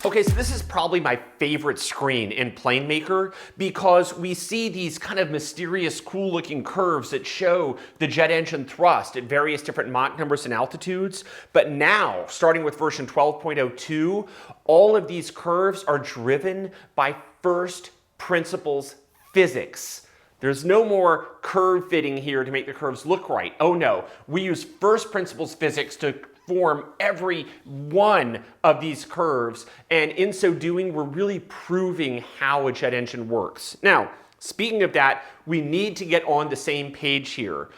Okay, so this is probably my favorite screen in PlaneMaker because we see these kind of mysterious, cool looking curves that show the jet engine thrust at various different Mach numbers and altitudes. But now, starting with version 12.02, all of these curves are driven by first principles physics. There's no more curve fitting here to make the curves look right. Oh no, we use first principles physics to form every one of these curves, and in so doing, we're really proving how a jet engine works. Now, speaking of that, we need to get on the same page here.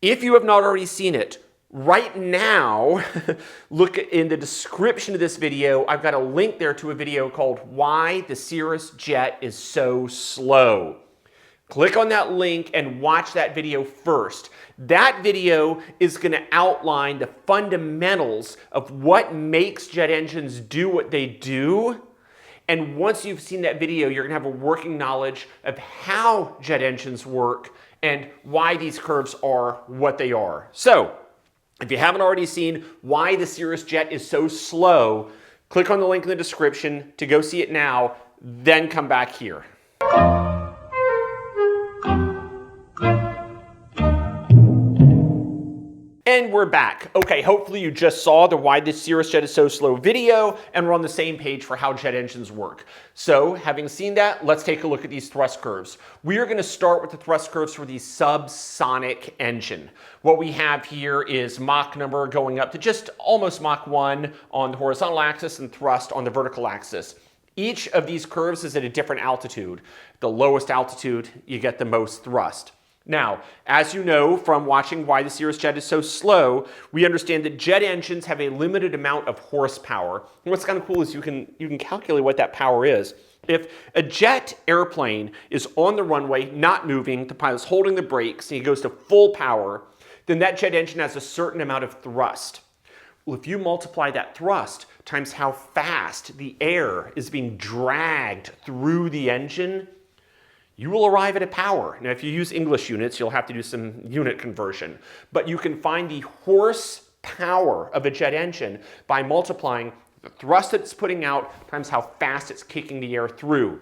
If you have not already seen it, right now, look in the description of this video, I've got a link there to a video called Why the Cirrus Jet is So Slow. Click on that link and watch that video first. That video is going to outline the fundamentals of what makes jet engines do what they do. And once you've seen that video, you're going to have a working knowledge of how jet engines work and why these curves are what they are. So, if you haven't already seen why the Cirrus Jet is so slow, click on the link in the description to go see it now, then come back here. And we're back. Okay, hopefully you just saw the Why the Cirrus Jet is So Slow video, and we're on the same page for how jet engines work. So, having seen that, let's take a look at these thrust curves. We are going to start with the thrust curves for the subsonic engine. What we have here is Mach number going up to just almost Mach 1 on the horizontal axis and thrust on the vertical axis. Each of these curves is at a different altitude. The lowest altitude, you get the most thrust. Now, as you know from watching Why the Cirrus Jet is So Slow, we understand that jet engines have a limited amount of horsepower. And what's kind of cool is you can calculate what that power is. If a jet airplane is on the runway, not moving, the pilot's holding the brakes, and he goes to full power, then that jet engine has a certain amount of thrust. Well, if you multiply that thrust times how fast the air is being dragged through the engine, you will arrive at a power. Now, if you use English units, you'll have to do some unit conversion. But you can find the horsepower of a jet engine by multiplying the thrust that it's putting out times how fast it's kicking the air through.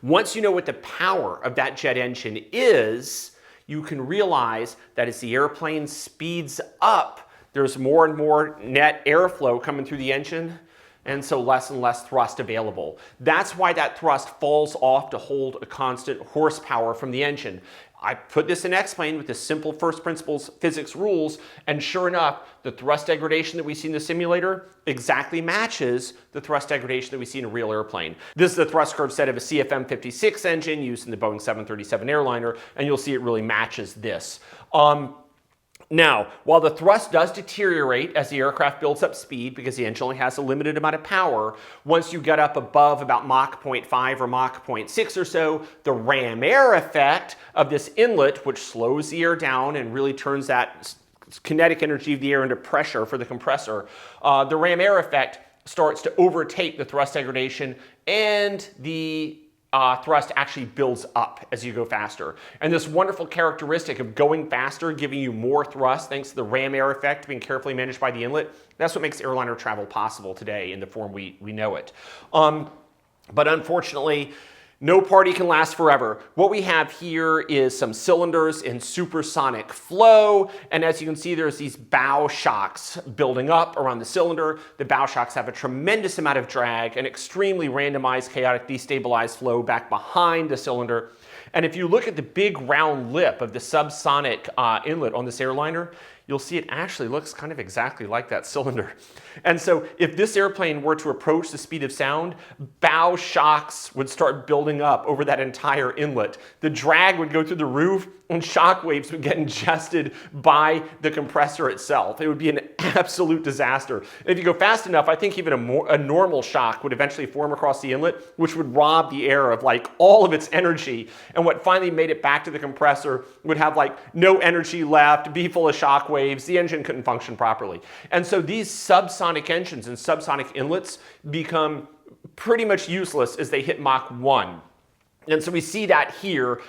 Once you know what the power of that jet engine is, you can realize that as the airplane speeds up, there's more and more net airflow coming through the engine, and so less and less thrust available. That's why that thrust falls off to hold a constant horsepower from the engine. I put this in X-Plane with the simple first principles physics rules, and sure enough, the thrust degradation that we see in the simulator exactly matches the thrust degradation that we see in a real airplane. This is the thrust curve set of a CFM56 engine used in the Boeing 737 airliner, and you'll see it really matches this. Now, while the thrust does deteriorate as the aircraft builds up speed because the engine only has a limited amount of power, once you get up above about Mach 0.5 or Mach 0.6 or so, the ram air effect of this inlet, which slows the air down and really turns that kinetic energy of the air into pressure for the compressor, the ram air effect starts to overtake the thrust degradation, and the thrust actually builds up as you go faster. And this wonderful characteristic of going faster, giving you more thrust thanks to the ram air effect being carefully managed by the inlet, that's what makes airliner travel possible today in the form we know it. But unfortunately, no party can last forever. What we have here is some cylinders in supersonic flow, and as you can see, there's these bow shocks building up around the cylinder. The bow shocks have a tremendous amount of drag, an extremely randomized, chaotic, destabilized flow back behind the cylinder. And if you look at the big round lip of the subsonic inlet on this airliner, you'll see it actually looks kind of exactly like that cylinder. And so if this airplane were to approach the speed of sound, bow shocks would start building up over that entire inlet. The drag would go through the roof, and shock waves would get ingested by the compressor itself. It would be an absolute disaster. If you go fast enough, I think even a normal shock would eventually form across the inlet, which would rob the air of like all of its energy. And what finally made it back to the compressor would have like no energy left, be full of shock waves. The engine couldn't function properly. And so these subsonic engines and subsonic inlets become pretty much useless as they hit Mach 1. And so we see that here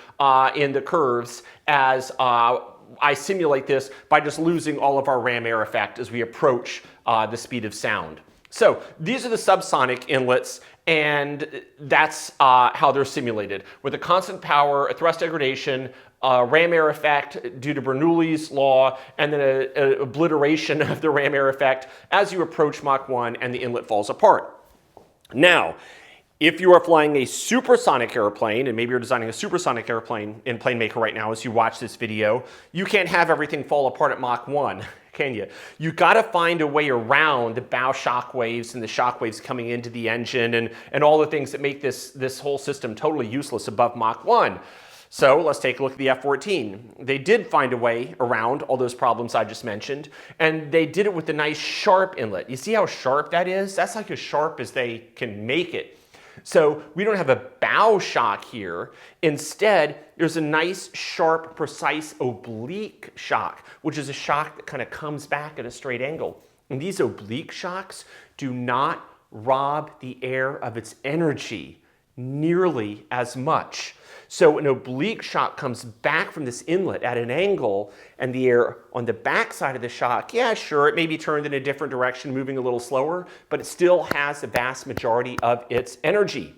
in the curves as I simulate this by just losing all of our ram air effect as we approach the speed of sound. So these are the subsonic inlets, and that's how they're simulated. With a constant power, a thrust degradation, ram air effect due to Bernoulli's law, and then an obliteration of the ram air effect as you approach Mach 1 and the inlet falls apart. Now, if you are flying a supersonic airplane, and maybe you're designing a supersonic airplane in PlaneMaker right now as you watch this video, you can't have everything fall apart at Mach 1. Can you? You got to find a way around the bow shock waves and the shock waves coming into the engine and all the things that make this whole system totally useless above Mach 1. So let's take a look at the F-14. They did find a way around all those problems I just mentioned, and they did it with a nice sharp inlet. You see how sharp that is? That's like as sharp as they can make it. So we don't have a bow shock here. Instead, there's a nice, sharp, precise oblique shock, which is a shock that kind of comes back at a straight angle. And these oblique shocks do not rob the air of its energy nearly as much. So an oblique shock comes back from this inlet at an angle, and the air on the back side of the shock, yeah, sure, it may be turned in a different direction, moving a little slower, but it still has the vast majority of its energy.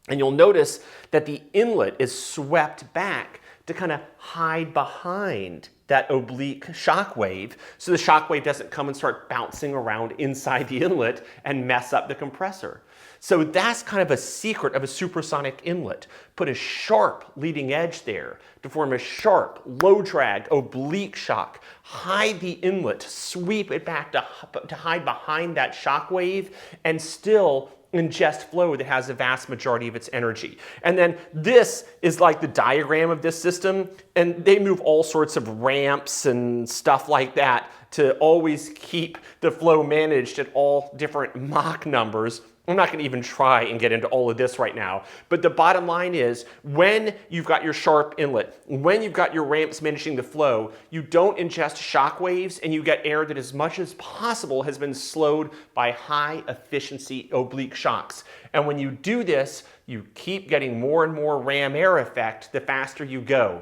And you'll notice that the inlet is swept back to kind of hide behind that oblique shock wave, so the shock wave doesn't come and start bouncing around inside the inlet and mess up the compressor. So that's kind of a secret of a supersonic inlet. Put a sharp leading edge there to form a sharp, low drag, oblique shock. Hide the inlet, sweep it back to hide behind that shock wave, and still ingest flow that has the vast majority of its energy. And then this is like the diagram of this system, and they move all sorts of ramps and stuff like that to always keep the flow managed at all different Mach numbers. I'm not going to even try and get into all of this right now, but the bottom line is when you've got your sharp inlet, when you've got your ramps managing the flow, you don't ingest shock waves and you get air that as much as possible has been slowed by high efficiency oblique shocks. And when you do this, you keep getting more and more ram air effect the faster you go.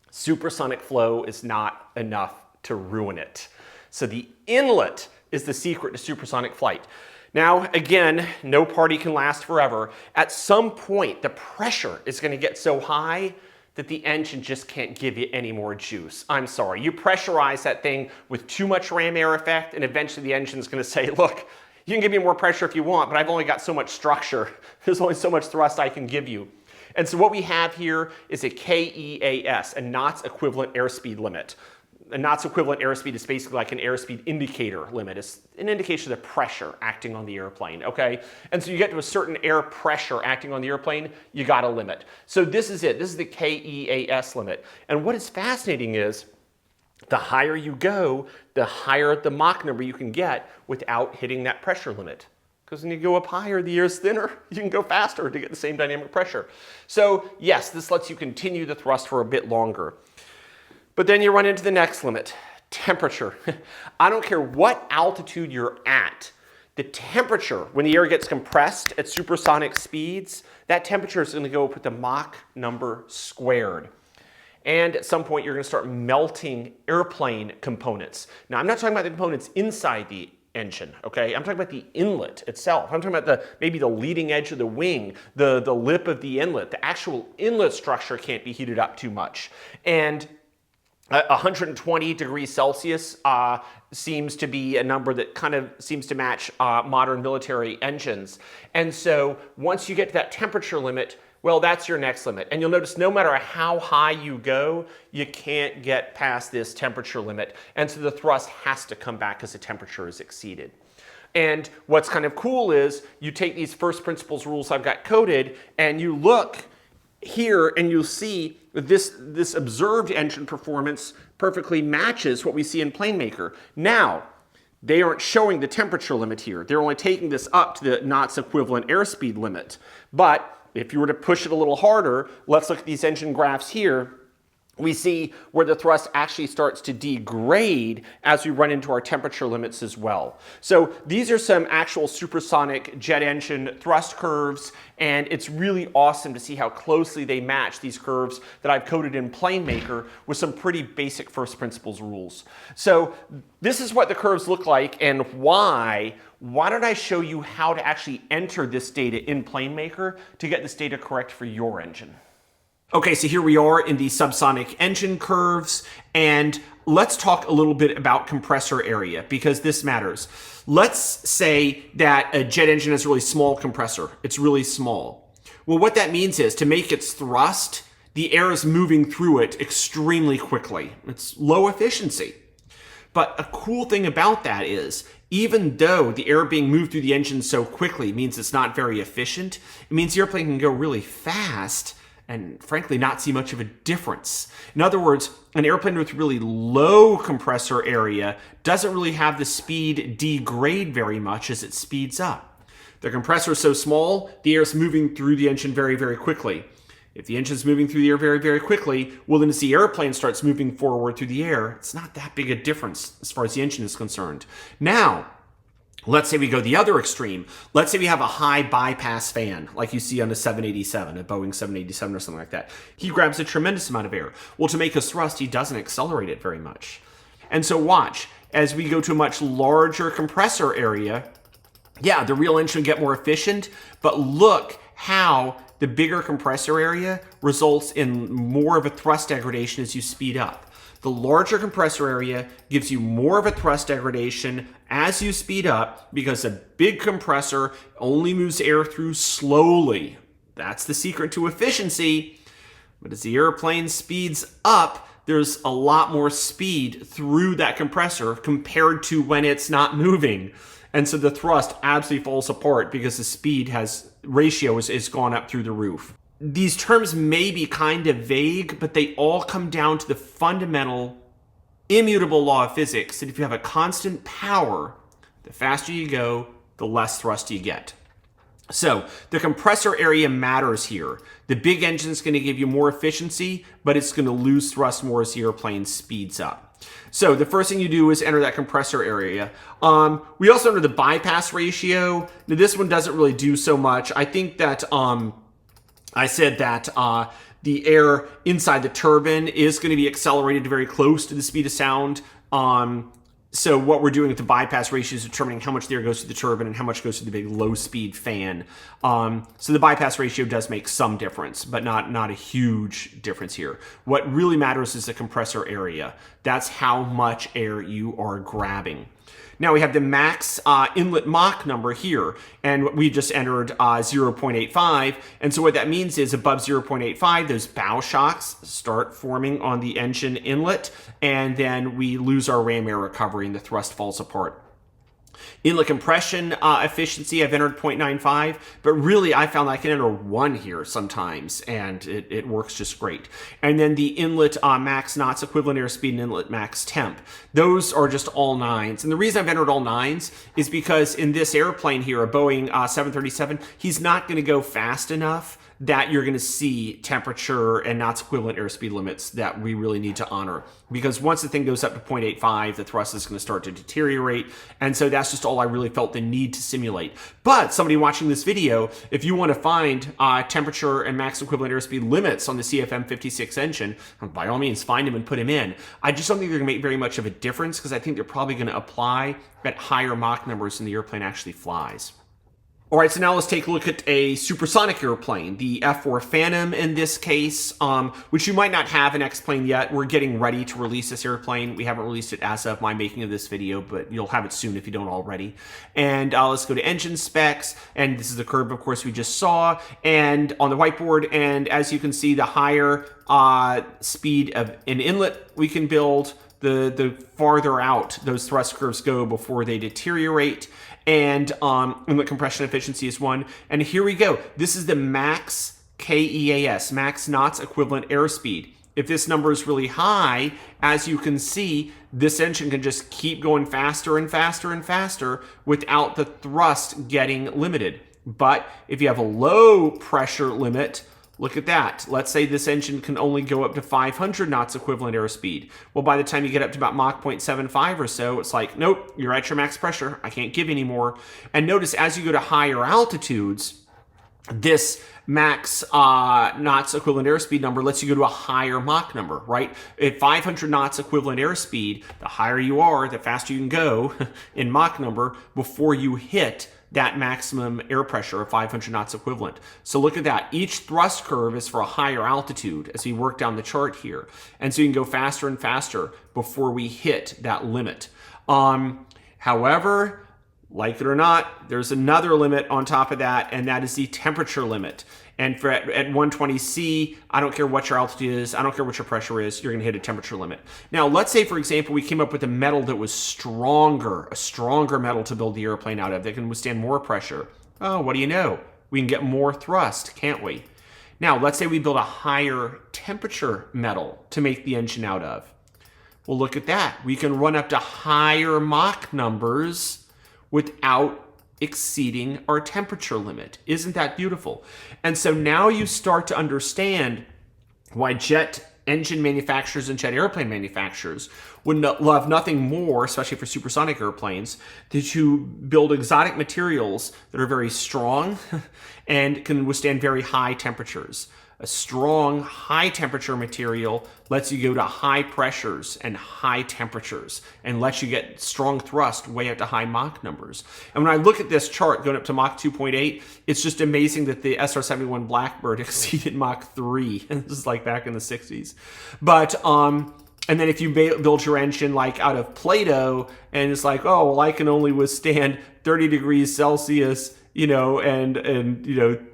Supersonic flow is not enough to ruin it. So the inlet is the secret to supersonic flight. Now, again, no party can last forever. At some point, the pressure is going to get so high that the engine just can't give you any more juice. I'm sorry. You pressurize that thing with too much ram air effect, and eventually the engine's going to say, look, you can give me more pressure if you want, but I've only got so much structure. There's only so much thrust I can give you. And so what we have here is a KEAS, a knots equivalent airspeed limit. A knots equivalent airspeed is basically like an airspeed indicator limit. It's an indication of the pressure acting on the airplane, okay? And so you get to a certain air pressure acting on the airplane, you got a limit. So this is it. This is the KEAS limit. And what is fascinating is the higher you go, the higher the Mach number you can get without hitting that pressure limit. Because when you go up higher, the air is thinner, you can go faster to get the same dynamic pressure. So yes, this lets you continue the thrust for a bit longer. But then you run into the next limit, temperature. I don't care what altitude you're at, the temperature, when the air gets compressed at supersonic speeds, that temperature is going to go up with the Mach number squared. And at some point, you're going to start melting airplane components. Now, I'm not talking about the components inside the engine, okay? I'm talking about the inlet itself. I'm talking about maybe the leading edge of the wing, the lip of the inlet. The actual inlet structure can't be heated up too much. And 120 degrees Celsius seems to be a number that kind of seems to match modern military engines. And so once you get to that temperature limit, well, that's your next limit. And you'll notice no matter how high you go, you can't get past this temperature limit. And so the thrust has to come back as the temperature is exceeded. And what's kind of cool is you take these first principles rules I've got coded and you look here and you'll see this observed engine performance perfectly matches what we see in PlaneMaker. Now, they aren't showing the temperature limit here. They're only taking this up to the knots equivalent airspeed limit. But if you were to push it a little harder, let's look at these engine graphs here. we see where the thrust actually starts to degrade as we run into our temperature limits as well. So these are some actual supersonic jet engine thrust curves, and it's really awesome to see how closely they match these curves that I've coded in PlaneMaker with some pretty basic first principles rules. So this is what the curves look like and why. Why don't I show you how to actually enter this data in PlaneMaker to get this data correct for your engine. Okay, so here we are in the subsonic engine curves, and let's talk a little bit about compressor area because this matters. Let's say that a jet engine has a really small compressor. It's really small. Well, what that means is to make its thrust, the air is moving through it extremely quickly. It's low efficiency. But a cool thing about that is, even though the air being moved through the engine so quickly means it's not very efficient, it means the airplane can go really fast and frankly not see much of a difference. In other words, an airplane with really low compressor area doesn't really have the speed degrade very much as it speeds up. The compressor is so small, the air is moving through the engine very, very quickly. If the engine is moving through the air very, very quickly, well, then as the airplane starts moving forward through the air, it's not that big a difference as far as the engine is concerned. Now, let's say we go the other extreme. Let's say we have a high bypass fan, like you see on a 787, a Boeing 787 or something like that. He grabs a tremendous amount of air. Well, to make us thrust, he doesn't accelerate it very much. And so watch, as we go to a much larger compressor area, yeah, the real engine will get more efficient, but look how the bigger compressor area results in more of a thrust degradation as you speed up. The larger compressor area gives you more of a thrust degradation as you speed up because a big compressor only moves air through slowly. That's the secret to efficiency. But as the airplane speeds up, there's a lot more speed through that compressor compared to when it's not moving. And so the thrust absolutely falls apart because the speed ratio is gone up through the roof. These terms may be kind of vague, but they all come down to the fundamental immutable law of physics that if you have a constant power, the faster you go, the less thrust you get. So the compressor area matters here. The big engine is going to give you more efficiency, but it's going to lose thrust more as the airplane speeds up. So the first thing you do is enter that compressor area. We also enter the bypass ratio. Now this one doesn't really do so much. I think that I said that the air inside the turbine is going to be accelerated very close to the speed of sound. So what we're doing with the bypass ratio is determining how much the air goes through the turbine and how much goes through the big low-speed fan. So the bypass ratio does make some difference, but not a huge difference here. What really matters is the compressor area. That's how much air you are grabbing. Now we have the max inlet Mach number here, and we just entered 0.85. And so what that means is above 0.85, those bow shocks start forming on the engine inlet, and then we lose our ram air recovery and the thrust falls apart. Inlet compression efficiency, I've entered 0.95, but really I found I can enter 1 here sometimes, and it works just great. And then the inlet max knots, equivalent airspeed, and inlet max temp. Those are just all 9s. And the reason I've entered all 9s is because in this airplane here, a Boeing 737, he's not going to go fast enough that you're going to see temperature and knots equivalent airspeed limits that we really need to honor. Because once the thing goes up to 0.85, the thrust is going to start to deteriorate. And so that's just all I really felt the need to simulate. But somebody watching this video, if you want to find temperature and max equivalent airspeed limits on the CFM56 engine, by all means, find them and put them in. I just don't think they're going to make very much of a difference because I think they're probably going to apply at higher Mach numbers than the airplane actually flies. All right, so now let's take a look at a supersonic airplane, the F-4 Phantom in this case, which you might not have an X-plane yet. We're getting ready to release this airplane. We haven't released it as of my making of this video, but you'll have it soon if you don't already. And let's go to engine specs, and this is the curve, of course, we just saw, and on the whiteboard, and as you can see, the higher speed of an inlet we can build, the farther out those thrust curves go before they deteriorate. And inlet compression efficiency is 1. And here we go. This is the max KEAS, max knots equivalent airspeed. If this number is really high, as you can see, this engine can just keep going faster and faster and faster without the thrust getting limited. But if you have a low pressure limit, Look at that. Let's say this engine can only go up to 500 knots equivalent airspeed. Well, by the time you get up to about Mach 0.75 or so, it's like, nope, you're at your max pressure. I can't give any more. And notice as you go to higher altitudes, this max knots equivalent airspeed number lets you go to a higher Mach number, right? At 500 knots equivalent airspeed, the higher you are, the faster you can go in Mach number before you hit that maximum air pressure of 500 knots equivalent. So look at that. Each thrust curve is for a higher altitude as we work down the chart here. And so you can go faster and faster before we hit that limit. However, like it or not, there's another limit on top of that, and that is the temperature limit. And for at 120C, I don't care what your altitude is, I don't care what your pressure is, you're gonna hit a temperature limit. Now, let's say, for example, we came up with a metal that was stronger, a stronger metal to build the airplane out of that can withstand more pressure. Oh, what do you know? We can get more thrust, can't we? Now, let's say we build a higher temperature metal to make the engine out of. Well, look at that. We can run up to higher Mach numbers without exceeding our temperature limit. Isn't that beautiful? And so now you start to understand why jet engine manufacturers and jet airplane manufacturers would love nothing more, especially for supersonic airplanes, to build exotic materials that are very strong and can withstand very high temperatures. A strong, high-temperature material lets you go to high pressures and high temperatures and lets you get strong thrust way up to high Mach numbers. And when I look at this chart going up to Mach 2.8, it's just amazing that the SR-71 Blackbird exceeded Mach 3. This is like back in the 60s. But, and then if you build your engine like out of Play-Doh and it's like, oh, well, I can only withstand 30 degrees Celsius, and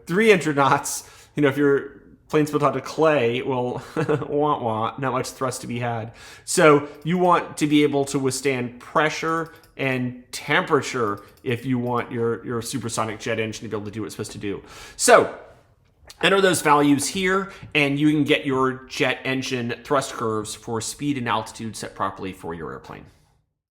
300 knots, if you're plane's built out of clay, well, not much thrust to be had. So you want to be able to withstand pressure and temperature if you want your supersonic jet engine to be able to do what it's supposed to do. So enter those values here, and you can get your jet engine thrust curves for speed and altitude set properly for your airplane.